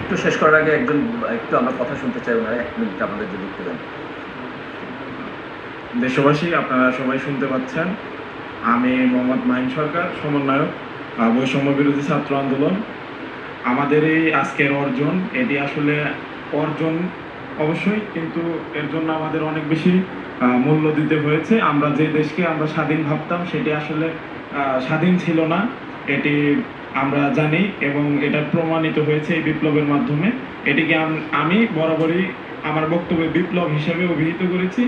একটু শেষ করার আগে একটু আমরা কথা শুনতে চাই, ওনারা 1 মিনিট আমাদের যদি একটু দেন। দেশবাসী, আপনারা সবাই শুনতে পাচ্ছেন, আমি মোহাম্মদ মাহিন সরকার, সমন্বয়ক বৈষম্য বিরোধী ছাত্র আন্দোলন। আমাদের এই আজকের অর্জন, এটি আসলে অর্জন অবশ্যই, কিন্তু এর জন্য আমাদের অনেক বেশি মূল্য দিতে হয়েছে। আমরা যে দেশকে আমরা স্বাধীন ভাবতাম, সেটি আসলে স্বাধীন ছিল না, এটি আমরা জানি, এবং এটা প্রমাণিত হয়েছে এই বিপ্লবের মাধ্যমে। এটিকে আমি বরাবরই আমার বক্তব্যে বিপ্লব হিসেবে অভিহিত করেছি,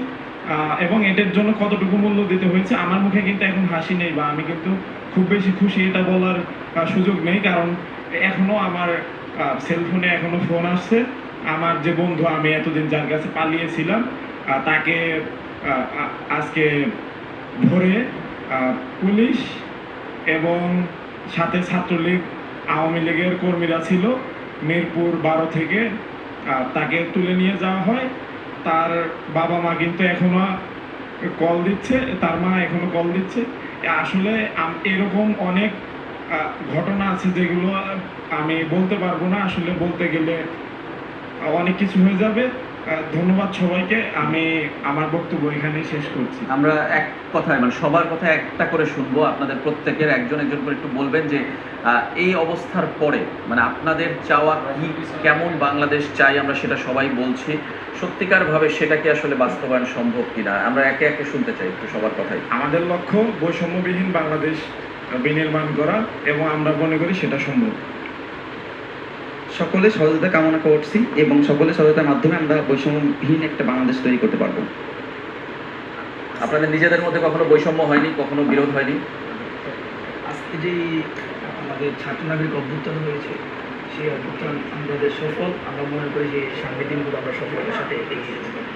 এবং এটার জন্য কতটুকু মূল্য দিতে হয়েছে আমার মুখে কিন্তু এখন হাসি নেই, বা আমি কিন্তু খুব বেশি খুশি এটা বলার সুযোগ নেই, কারণ এখনো আমার সেলফোনে এখনো ফোন আসছে। আমার যে বন্ধু, আমি এতদিন যার কাছে পালিয়েছিলাম, তাকে আজকে ভোরে পুলিশ এবং সাথে ছাত্রলীগ আওয়ামী লীগের কর্মীরা ছিল, মিরপুর 12 থেকে তাকে তুলে নিয়ে যাওয়া হয়। তার বাবা মা কিন্তু এখনো কল দিচ্ছে, তার মা এখনো কল দিচ্ছে। আসলে এরকম অনেক ঘটনা আছে যেগুলো আমি বলতে পারবো না, আসলে বলতে গেলে অনেক কিছু হয়ে যাবে। ধন্যবাদ সবাইকে, আমি আমার বক্তব্য এখানে শেষ করছি। আমরা এক কথায় মানে সবার কথা একটা করে শুনবো, আপনাদের প্রত্যেকের একজন একজন করে একটু বলবেন যে এই অবস্থার পরে মানে আপনাদের চাওয়া কি, কেমন বাংলাদেশ চাই আমরা, সেটা সবাই বলছি। সত্যিকারভাবে সেটা কি আসলে বাস্তবায়ন সম্ভব কিনা আমরা একে একে শুনতে চাই একটু সবার কথাই। আমাদের লক্ষ্য বৈষম্যবিহীন বাংলাদেশ বিনির্মাণ করা, এবং আমরা মনে করি সেটা সম্ভব। সকলে সহযোগিতা কামনা করছি, এবং সকলের সহযোগিতার মাধ্যমে আমরা বৈষম্যহীন একটা বাংলাদেশ তৈরি করতে পারবো। আপনাদের নিজেদের মধ্যে কখনো বৈষম্য হয়নি, কখনো বিরোধ হয়নি? আজকে যে আমাদের ছাত্র নাগরিক অভ্যুত্থান হয়েছে, সেই অভ্যুত্থান আমাদের সফল। আমরা মনে করি যে সামনের দিনগুলো আমরা সফলতার সাথে এগিয়ে যেতে পারি।